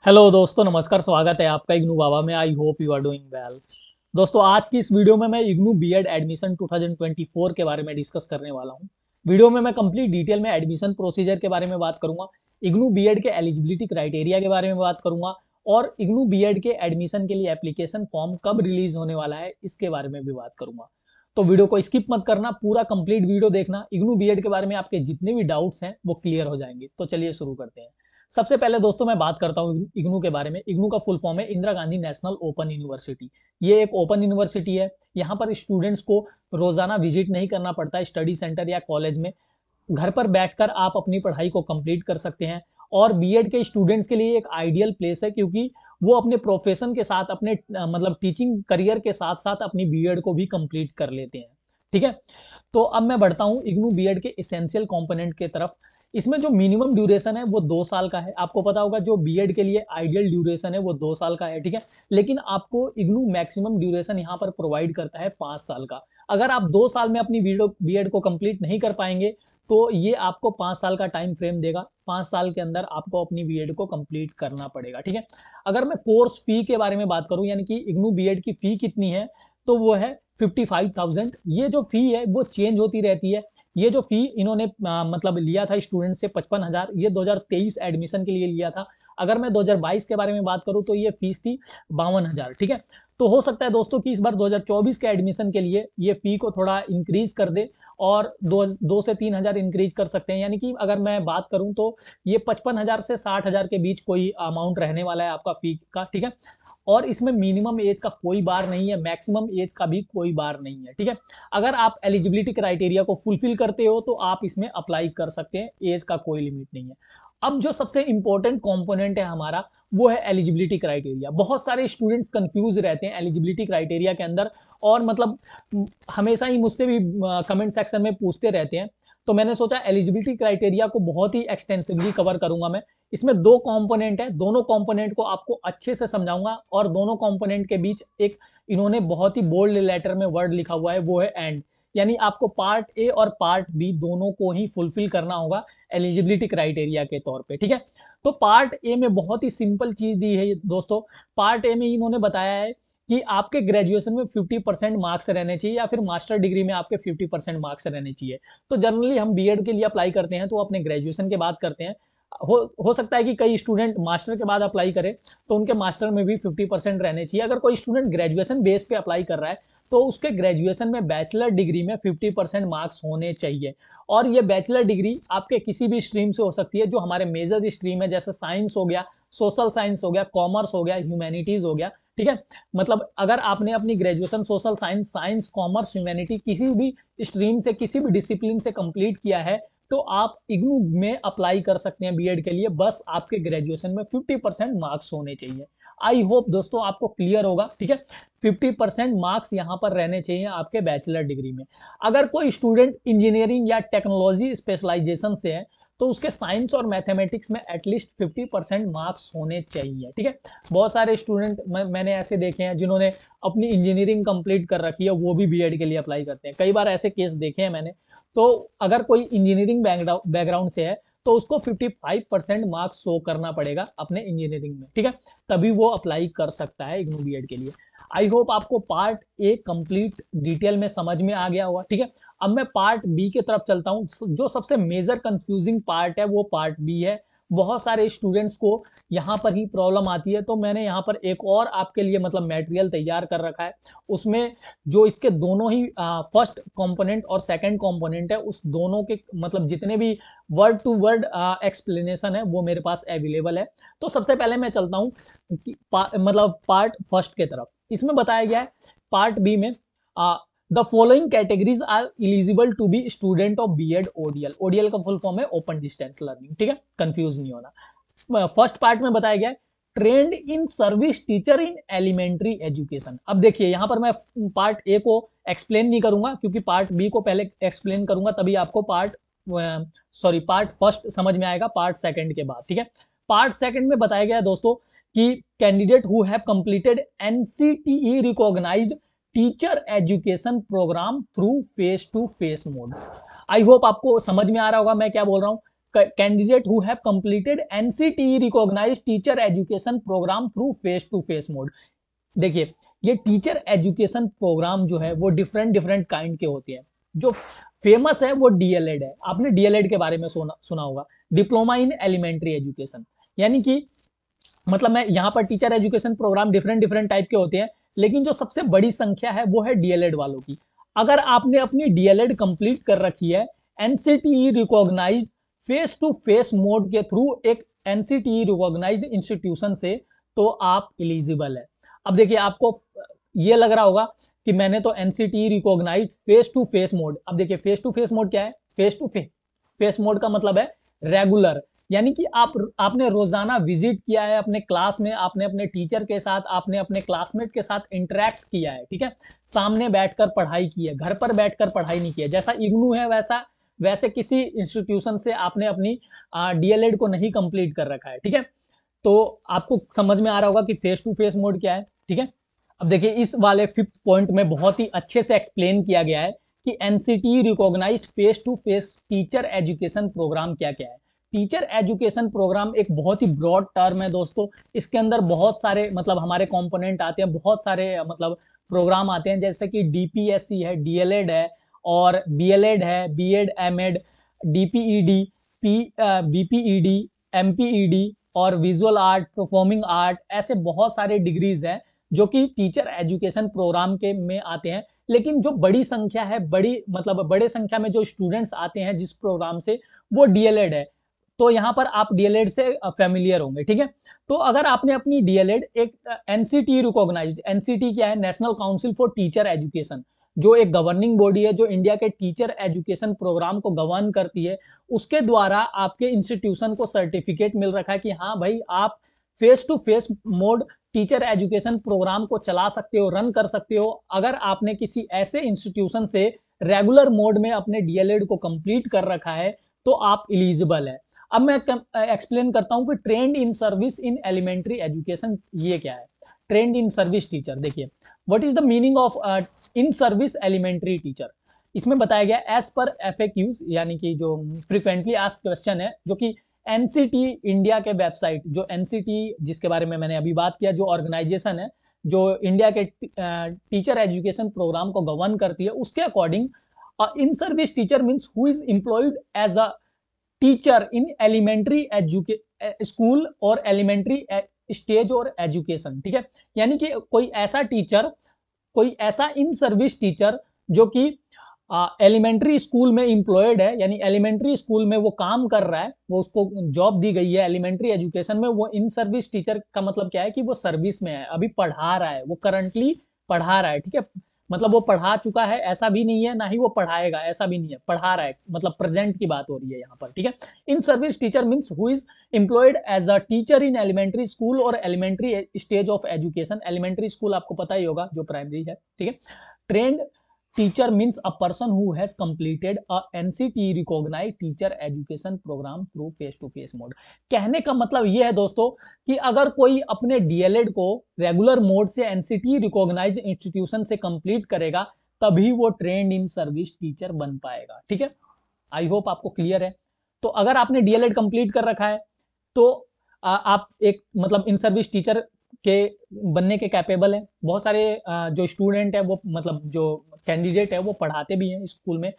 Hello दोस्तों, नमस्कार। स्वागत है आपका इग्नू बाबा में। I hope you are doing well. दोस्तों, आज की इस वीडियो में मैं इग्नू बीएड एडमिशन 2024 के बारे में डिस्कस करने वाला हूं। वीडियो में मैं कंप्लीट डिटेल में एडमिशन प्रोसीजर के बारे में बात करूंगा, इग्नू बीएड के एलिजिबिलिटी क्राइटेरिया के बारे में बात करूंगा और इग्नू बीएड के एडमिशन के लिए एप्लीकेशन फॉर्म कब रिलीज होने वाला है इसके बारे में भी बात करूंगा। तो वीडियो को स्किप मत करना, पूरा कंप्लीट वीडियो देखना। इग्नू बीएड के बारे में आपके जितने भी डाउट्स हैं वो क्लियर हो जाएंगे। तो चलिए शुरू करते हैं। सबसे पहले दोस्तों मैं बात करता हूँ इग्नू के बारे में। इग्नू का फुल फॉर्म है Indira Gandhi national open university. ये एक ओपन यूनिवर्सिटी है। यहाँ पर स्टूडेंट्स को रोजाना विजिट नहीं करना पड़ता है स्टडी सेंटर या कॉलेज में। घर पर बैठकर आप अपनी पढ़ाई को कंप्लीट कर सकते हैं और बीएड के स्टूडेंट्स के लिए एक आइडियल प्लेस है, क्योंकि वो अपने प्रोफेशन के साथ अपने मतलब टीचिंग करियर के साथ साथ अपनी बीएड को भी कंप्लीट कर लेते हैं। ठीक है, तो अब मैं बढ़ता हूँ इग्नू बीएड के इसेंशियल कंपोनेंट की तरफ। इसमें जो मिनिमम ड्यूरेशन है वो 2 साल का है। आपको पता होगा जो बीएड के लिए आइडियल ड्यूरेशन है वो 2 साल का है। ठीक है, लेकिन आपको इग्नू मैक्सिमम ड्यूरेशन यहाँ पर प्रोवाइड करता है 5 साल का। अगर आप 2 साल में अपनी बीएड को कंप्लीट नहीं कर पाएंगे तो ये आपको 5 साल का टाइम फ्रेम देगा। 5 साल के अंदर आपको अपनी बीएड को कंप्लीट करना पड़ेगा। ठीक है, अगर मैं कोर्स फी के बारे में बात करूं, यानी कि इग्नू बीएड की फी कितनी है, तो वो है 55,000। ये जो फी है वो चेंज होती रहती है। ये जो फी इन्होंने मतलब लिया था स्टूडेंट से 55,000, ये 2023 एडमिशन के लिए लिया था। अगर मैं 2022 के बारे में बात करूं तो ये फीस थी 52,000। ठीक है, तो हो सकता है दोस्तों कि इस बार 2024 के एडमिशन के लिए ये फी को थोड़ा इंक्रीज कर दे और 2 से 3 हजार इंक्रीज कर सकते हैं। यानी कि अगर मैं बात करूं तो ये 55,000 से 60,000 के बीच कोई अमाउंट रहने वाला है आपका फी का। ठीक है, और इसमें मिनिमम एज का कोई बार नहीं है, मैक्सिमम एज का भी कोई बार नहीं है। ठीक है, अगर आप एलिजिबिलिटी क्राइटेरिया को फुलफिल करते हो तो आप इसमें अप्लाई कर सकते हैं, एज का कोई लिमिट नहीं है। अब जो सबसे इंपॉर्टेंट कंपोनेंट है हमारा वो है एलिजिबिलिटी क्राइटेरिया। बहुत सारे स्टूडेंट्स कंफ्यूज रहते हैं एलिजिबिलिटी क्राइटेरिया के अंदर और मतलब हमेशा ही मुझसे भी कमेंट सेक्शन में पूछते रहते हैं। तो मैंने सोचा एलिजिबिलिटी क्राइटेरिया को बहुत ही एक्सटेंसिवली कवर करूंगा मैं। इसमें 2 कंपोनेंट है, दोनों कंपोनेंट को आपको अच्छे से समझाऊंगा और दोनों कंपोनेंट के बीच एक इन्होंने बहुत ही बोल्ड लेटर में वर्ड लिखा हुआ है, वो है एंड। यानी आपको पार्ट ए और पार्ट बी दोनों को ही फुलफिल करना होगा एलिजिबिलिटी क्राइटेरिया के तौर पे। ठीक है, तो पार्ट ए में बहुत ही सिंपल चीज दी है दोस्तों। पार्ट ए में इन्होंने बताया है कि आपके ग्रेजुएशन में 50% मार्क्स रहने चाहिए या फिर मास्टर डिग्री में आपके 50% मार्क्स रहने चाहिए। तो जनरली हम बीएड के लिए अप्लाई करते हैं तो अपने ग्रेजुएशन के बाद करते हैं। हो सकता है कि कई स्टूडेंट मास्टर के बाद अप्लाई करें तो उनके मास्टर में भी 50% रहने चाहिए। अगर कोई स्टूडेंट ग्रेजुएशन बेस पे अप्लाई कर रहा है तो उसके ग्रेजुएशन में बैचलर डिग्री में 50% मार्क्स होने चाहिए। और ये बैचलर डिग्री आपके किसी भी स्ट्रीम से हो सकती है जो हमारे मेजर स्ट्रीम है, जैसे साइंस हो गया, सोशल साइंस हो गया, कॉमर्स हो गया, ह्यूमैनिटीज हो गया। ठीक है, मतलब अगर आपने अपनी graduation social science, commerce, humanity किसी भी स्ट्रीम से, किसी भी डिसिप्लिन से कंप्लीट किया है तो आप इग्नू में अप्लाई कर सकते हैं बीएड के लिए। बस आपके ग्रेजुएशन में 50% मार्क्स होने चाहिए। आई होप दोस्तों आपको क्लियर होगा। ठीक है, 50% मार्क्स यहाँ पर रहने चाहिए आपके बैचलर डिग्री में। अगर कोई स्टूडेंट इंजीनियरिंग या टेक्नोलॉजी स्पेशलाइजेशन से है तो उसके साइंस और मैथमेटिक्स में एटलीस्ट 50% मार्क्स होने चाहिए। ठीक है, बहुत सारे स्टूडेंट मैंने ऐसे देखे हैं जिन्होंने अपनी इंजीनियरिंग कंप्लीट कर रखी है, वो भी बीएड के लिए अप्लाई करते हैं। कई बार ऐसे केस देखे हैं मैंने। तो अगर कोई इंजीनियरिंग बैकग्राउंड से है तो उसको 55% मार्क्स शो करना पड़ेगा अपने इंजीनियरिंग में। ठीक है, तभी वो अप्लाई कर सकता है इग्नू बीएड के लिए। आई होप आपको पार्ट ए कंप्लीट डिटेल में समझ में आ गया होगा। ठीक है, अब मैं पार्ट बी की तरफ चलता हूँ। जो सबसे मेजर कंफ्यूजिंग पार्ट है वो पार्ट बी है। बहुत सारे स्टूडेंट्स को यहाँ पर ही प्रॉब्लम आती है, तो मैंने यहाँ पर एक और आपके लिए मतलब मटेरियल तैयार कर रखा है। उसमें जो इसके दोनों ही फर्स्ट कंपोनेंट और सेकंड कंपोनेंट है, उस दोनों के मतलब जितने भी वर्ड टू वर्ड एक्सप्लेनेशन है वो मेरे पास अवेलेबल है। तो सबसे पहले मैं चलता हूँ मतलब पार्ट फर्स्ट के तरफ। इसमें बताया गया है पार्ट बी में the following categories are eligible to be student of BEd ODL. ODL का फुल फॉर्म है ओपन डिस्टेंस लर्निंग। ठीक है, कंफ्यूज नहीं होना। फर्स्ट पार्ट में बताया गया है trained in service teacher in elementary education. अब देखिए यहाँ पर मैं पार्ट ए को एक्सप्लेन नहीं करूंगा क्योंकि पार्ट बी को पहले एक्सप्लेन करूंगा, तभी आपको पार्ट फर्स्ट समझ में आएगा पार्ट सेकंड के बाद। ठीक है, पार्ट सेकंड में बताया गया दोस्तों कि candidate who have completed NCTE recognized teacher education programme through face to face mode. I hope आपको समझ में आ रहा होगा मैं क्या बोल रहा हूं। Candidate who have completed NCTE recognized teacher education programme through face to face mode. देखिए, ये टीचर एजुकेशन प्रोग्राम जो है वो डिफरेंट डिफरेंट काइंड के होते हैं। जो फेमस है वो डीएलएड है। आपने डीएलएड के बारे में सुना होगा, डिप्लोमा इन एलिमेंट्री एजुकेशन। यानी कि मतलब मैं यहाँ पर teacher education program different different type के होते हैं, लेकिन जो सबसे बड़ी संख्या है वो है डीएलएड वालों की। अगर आपने अपनी डीएलएड कंप्लीट कर रखी है NCTE recognized face to face mode के थ्रू एक एनसीटीई रिकॉग्नाइज्ड इंस्टीट्यूशन से, तो आप एलिजिबल है। अब देखिए, आपको ये लग रहा होगा कि मैंने तो NCTE recognized face to face mode. अब देखिए, फेस टू फेस मोड क्या है? फेस टू फेस मोड का मतलब है रेगुलर, यानी कि आपने रोजाना विजिट किया है अपने क्लास में, आपने अपने टीचर के साथ, आपने अपने क्लासमेट के साथ इंटरेक्ट किया है, ठीक है, सामने बैठकर पढ़ाई की है, घर पर बैठकर पढ़ाई नहीं की है। जैसा इग्नू है वैसे किसी इंस्टीट्यूशन से आपने अपनी डीएलएड को नहीं कंप्लीट कर रखा है, ठीक है। तो आपको समझ में आ रहा होगा कि फेस टू फेस मोड क्या है, ठीक है। अब देखिए, इस वाले 5th पॉइंट में बहुत ही अच्छे से एक्सप्लेन किया गया है कि NCTE recognized face to face teacher education program क्या क्या है। टीचर एजुकेशन प्रोग्राम एक बहुत ही ब्रॉड टर्म है दोस्तों। इसके अंदर बहुत सारे मतलब हमारे कंपोनेंट आते हैं, बहुत सारे मतलब प्रोग्राम आते हैं, जैसे कि डीपीएससी है, डीएलएड है, और बीएलएड है, बीएड, एमएड, डीपीईडी, बीपीईडी, एमपीईडी और विजुअल आर्ट, परफॉर्मिंग आर्ट, ऐसे बहुत सारे डिग्रीज हैं जो कि टीचर एजुकेशन प्रोग्राम के में आते हैं। लेकिन जो बड़ी संख्या है, बड़े संख्या में जो स्टूडेंट्स आते हैं जिस प्रोग्राम से, वो डीएलएड है। तो यहाँ पर आप डीएलएड से फेमिलियर होंगे, ठीक है। तो अगर आपने अपनी डीएलएड एक एनसीटी रिकॉग्नाइज्ड, एनसीटी क्या है? National council for teacher education, जो एक गवर्निंग बॉडी है जो इंडिया के टीचर एजुकेशन प्रोग्राम को गवर्न करती है, उसके द्वारा आपके इंस्टीट्यूशन को सर्टिफिकेट मिल रखा है कि हाँ भाई, आप face to face mode teacher education program को चला सकते हो, रन कर सकते हो, अगर आपने किसी ऐसे इंस्टीट्यूशन से रेगुलर मोड में अपने डीएलएड को कंप्लीट कर रखा है, तो आप एलिजिबल है। अब मैं एक्सप्लेन करता हूं कि trained in service in elementary education ये क्या है। ट्रेंड इन सर्विस टीचर, देखिए, what is the meaning of in service elementary teacher. इसमें बताया गया एज पर एफएक्यूज, यानी कि जो फ्रीक्वेंटली आस्क्ड क्वेश्चन है, जो कि एनसीटी इंडिया के वेबसाइट, जो एनसीटी जिसके बारे में मैंने अभी बात किया, जो ऑर्गेनाइजेशन है जो इंडिया के टीचर एजुकेशन प्रोग्राम को गवर्न करती है, उसके according in service teacher means who is employed as a teacher in elementary school और एलिमेंट्री स्टेज और एजुकेशन, ठीक है। यानी कि कोई ऐसा टीचर, कोई ऐसा इन सर्विस टीचर जो कि एलिमेंट्री स्कूल में इंप्लॉयड है, यानी एलिमेंट्री स्कूल में वो काम कर रहा है, वो उसको जॉब दी गई है एलिमेंट्री एजुकेशन में, वो इन सर्विस टीचर का मतलब क्या है कि वो सर्विस में है, अभी पढ़ा रहा है, वो करंटली पढ़ा रहा है, ठीक है। मतलब वो पढ़ा चुका है ऐसा भी नहीं है, ना ही वो पढ़ाएगा ऐसा भी नहीं है, पढ़ा रहा है, मतलब प्रेजेंट की बात हो रही है यहाँ पर, ठीक है। In service teacher means who is employed as a teacher in elementary school और elementary stage of education. Elementary school आपको पता ही होगा, जो प्राइमरी है, ठीक है। Trained teacher means a person who has completed a NCT recognised teacher education programme through face to face mode. कहने का मतलब यह है दोस्तों कि अगर कोई अपने डीएलएड को रेगुलर मोड से एनसीटी रिकॉग्नाइज्ड इंस्टीट्यूशन से कंप्लीट करेगा, तभी वो ट्रेंड इन सर्विस टीचर बन पाएगा, ठीक है। आई होप आपको क्लियर है। तो अगर आपने डीएलएड कंप्लीट कर रखा है, तो आप एक मतलब इन सर्विस टीचर के बनने के कैपेबल हैं। बहुत सारे जो स्टूडेंट है, वो मतलब जो कैंडिडेट है, वो पढ़ाते भी हैं स्कूल में।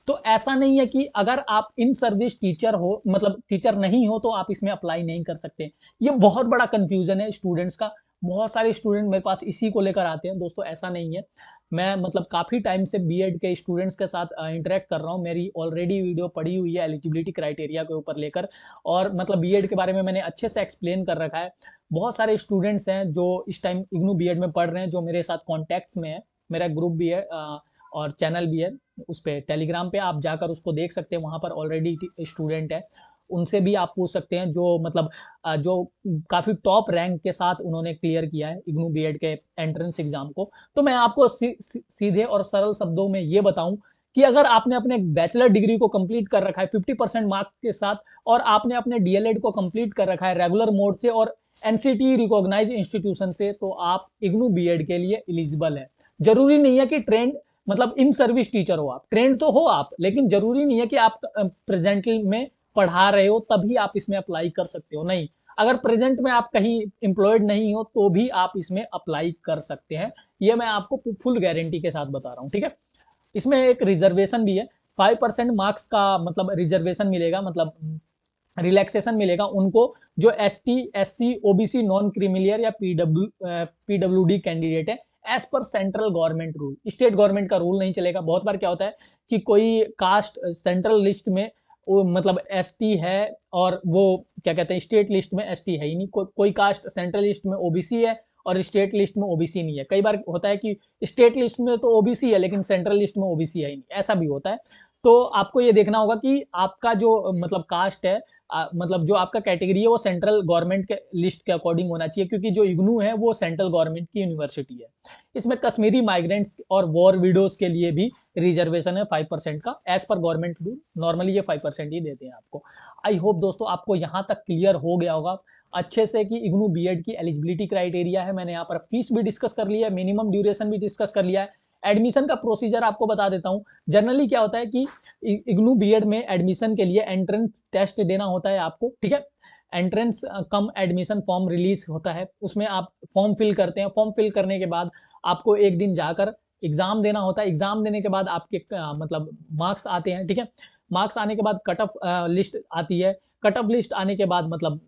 तो ऐसा नहीं है कि अगर आप इन सर्विस टीचर हो, मतलब टीचर नहीं हो, तो आप इसमें अप्लाई नहीं कर सकते। ये बहुत बड़ा कंफ्यूजन है स्टूडेंट्स का। बहुत सारे स्टूडेंट मेरे पास इसी को लेकर आते हैं दोस्तों, ऐसा नहीं है। मैं मतलब काफ़ी टाइम से बीएड के स्टूडेंट्स के साथ इंटरेक्ट कर रहा हूँ। मेरी ऑलरेडी वीडियो पड़ी हुई है एलिजिबिलिटी क्राइटेरिया के ऊपर लेकर, और मतलब बीएड के बारे में मैंने अच्छे से एक्सप्लेन कर रखा है। बहुत सारे स्टूडेंट्स हैं जो इस टाइम इग्नू बीएड में पढ़ रहे हैं, जो मेरे साथ कॉन्टैक्ट्स में है। मेरा ग्रुप भी है और चैनल भी है, उस पर टेलीग्राम पे आप जाकर उसको देख सकते हैं, वहाँ पर ऑलरेडी स्टूडेंट है, उनसे भी आप पूछ सकते हैं, जो मतलब जो काफ़ी टॉप रैंक के साथ उन्होंने क्लियर किया है इग्नू बीएड के एंट्रेंस एग्जाम को। तो मैं आपको सीधे और सरल शब्दों में ये बताऊं कि अगर आपने अपने बैचलर डिग्री को कंप्लीट कर रखा है 50% मार्क्स के साथ, और आपने अपने डीएलएड को कंप्लीट कर रखा है रेगुलर मोड से और एनसीटी रिकॉग्नाइज इंस्टीट्यूशन से, तो आप इग्नू बीएड के लिए एलिजिबल है। जरूरी नहीं है कि ट्रेंड मतलब इन सर्विस टीचर हो, आप ट्रेंड तो हो आप, लेकिन जरूरी नहीं है कि आप प्रेजेंटली में पढ़ा रहे हो तभी आप इसमें अप्लाई कर सकते हो, नहीं अगर प्रेजेंट में आप कहीं एम्प्लॉयड नहीं हो तो भी आप इसमें अप्लाई कर सकते हैं। ये मैं आपको फुल गारंटी के साथ बता रहा हूँ, ठीक है। इसमें एक रिजर्वेशन भी है, 5% मार्क्स का मतलब रिजर्वेशन मिलेगा, मतलब रिलैक्सेशन मिलेगा उनको जो ST SC OBC non creamy layer या PWD कैंडिडेट है, as per central government rule. State government का रूल नहीं चलेगा। बहुत बार क्या होता है कि कोई कास्ट सेंट्रल लिस्ट में वो मतलब ST है और वो क्या कहते हैं स्टेट लिस्ट में ST है ही नहीं, कोई कास्ट सेंट्रल लिस्ट में OBC है और स्टेट लिस्ट में OBC नहीं है। कई बार होता है कि स्टेट लिस्ट में तो OBC है लेकिन सेंट्रल लिस्ट में OBC है ही नहीं, ऐसा भी होता है। तो आपको ये देखना होगा कि आपका जो मतलब कास्ट है, मतलब जो आपका कैटेगरी है वो सेंट्रल गवर्नमेंट के लिस्ट के अकॉर्डिंग होना चाहिए, क्योंकि जो इग्नू है वो सेंट्रल गवर्नमेंट की यूनिवर्सिटी है। इसमें कश्मीरी माइग्रेंट्स और वॉर विडोज के लिए भी रिजर्वेशन है 5% का, as per government rule. Normally ये 5% ही देते हैं आपको। आई होप दोस्तों आपको यहाँ तक क्लियर हो गया होगा अच्छे से कि इग्नू बीएड की एलिजिबिलिटी क्राइटेरिया है। मैंने यहाँ पर फीस भी डिस्कस कर लिया है, मिनिमम ड्यूरेशन भी डिस्कस कर लिया है। एडमिशन का प्रोसीजर आपको बता देता हूँ। जनरली क्या होता है कि इग्नू बीएड में एडमिशन के लिए एंट्रेंस टेस्ट देना होता है आपको, ठीक है। एंट्रेंस कम एडमिशन फॉर्म रिलीज होता है, उसमें आप फॉर्म फिल करते हैं। फॉर्म फिल करने के बाद आपको एक दिन जाकर एग्जाम देना होता है। एग्जाम देने के बाद आपके मतलब मार्क्स आते हैं, ठीक है। मार्क्स आने के बाद कट ऑफ लिस्ट आती है। कट ऑफ लिस्ट आने के बाद मतलब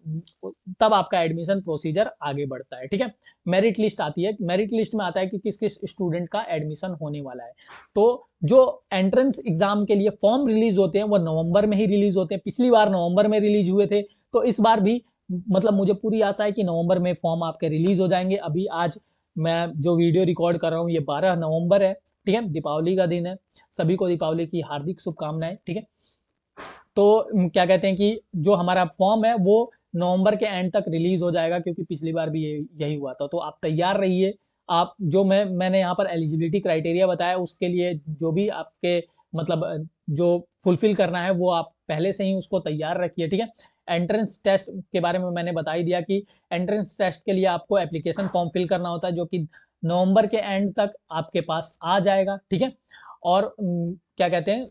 तब आपका एडमिशन प्रोसीजर आगे बढ़ता है, ठीक है। मेरिट लिस्ट आती है। मेरिट लिस्ट में आता है कि किस किस स्टूडेंट का एडमिशन होने वाला है। तो जो एंट्रेंस एग्जाम के लिए फॉर्म रिलीज होते हैं वो नवंबर में ही रिलीज होते हैं। पिछली बार नवंबर में रिलीज हुए थे, तो इस बार भी मतलब मुझे पूरी आशा है कि नवंबर में फॉर्म आपके रिलीज हो जाएंगे। अभी आज मैं जो वीडियो रिकॉर्ड कर रहा हूँ ये 12 नवंबर है, ठीक है। दीपावली का दिन है, सभी को दीपावली की हार्दिक शुभकामनाएं, ठीक है। तो क्या कहते हैं कि जो हमारा फॉर्म है वो नवंबर के एंड तक रिलीज हो जाएगा, क्योंकि पिछली बार भी यही हुआ था। तो आप तैयार रहिए। आप जो मैंने यहाँ पर एलिजिबिलिटी क्राइटेरिया बताया उसके लिए जो भी आपके मतलब जो फुलफिल करना है वो आप पहले से ही उसको तैयार रखिए, ठीक है। एंट्रेंस टेस्ट के बारे में मैंने बता ही दिया कि एंट्रेंस टेस्ट के लिए आपको एप्लीकेशन फॉर्म फिल करना होता है, जो कि नवंबर के एंड तक आपके पास आ जाएगा, ठीक है। और क्या कहते हैं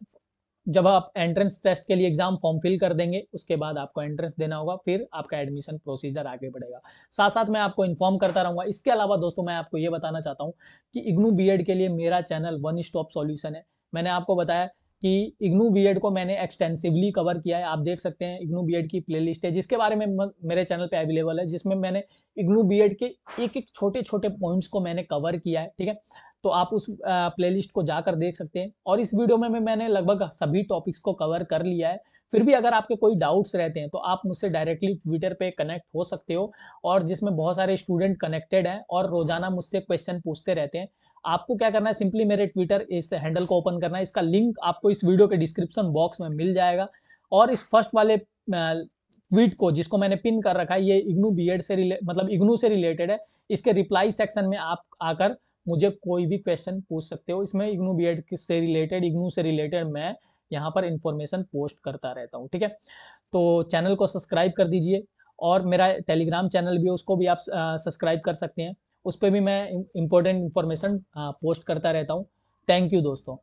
जब आप एंट्रेंस टेस्ट के लिए एग्जाम फॉर्म फिल कर देंगे उसके बाद आपको एंट्रेंस देना होगा, फिर आपका एडमिशन प्रोसीजर आगे बढ़ेगा। साथ साथ मैं आपको इन्फॉर्म करता रहूंगा। इसके अलावा दोस्तों मैं आपको ये बताना चाहता हूँ कि इग्नू बीएड के लिए मेरा चैनल वन स्टॉप सॉल्यूशन है। मैंने आपको बताया कि इग्नू बीएड को मैंने एक्सटेंसिवली कवर किया है। आप देख सकते हैं इग्नू बीएड की प्लेलिस्ट है जिसके बारे में मेरे चैनल पे अवेलेबल है, जिसमें मैंने इग्नू बीएड के एक एक छोटे छोटे पॉइंट्स को मैंने कवर किया है, ठीक है। तो आप उस प्लेलिस्ट को जाकर देख सकते हैं। और इस वीडियो में मैंने लगभग सभी टॉपिक्स को कवर कर लिया है। फिर भी अगर आपके कोई डाउट्स रहते हैं तो आप मुझसे डायरेक्टली ट्विटर पे कनेक्ट हो सकते हो, और जिसमें बहुत सारे स्टूडेंट कनेक्टेड हैं और रोजाना मुझसे क्वेश्चन पूछते रहते हैं। आपको क्या करना है, सिंपली मेरे ट्विटर इस हैंडल को ओपन करना है। इसका लिंक आपको इस वीडियो के डिस्क्रिप्शन बॉक्स में मिल जाएगा। और इस फर्स्ट वाले ट्वीट को जिसको मैंने पिन कर रखा है, ये इग्नू बीएड से मतलब इग्नू से रिलेटेड है। इसके रिप्लाई सेक्शन में आप आकर मुझे कोई भी क्वेश्चन पूछ सकते हो। इसमें इग्नू बीएड से रिलेटेड, इग्नू से रिलेटेड मैं यहाँ पर इंफॉर्मेशन पोस्ट करता रहता हूँ, ठीक है। तो चैनल को सब्सक्राइब कर दीजिए, और मेरा टेलीग्राम चैनल भी है उसको भी आप सब्सक्राइब कर सकते हैं। उस पर भी मैं इंपॉर्टेंट इन्फॉर्मेशन पोस्ट करता रहता हूँ। थैंक यू दोस्तों।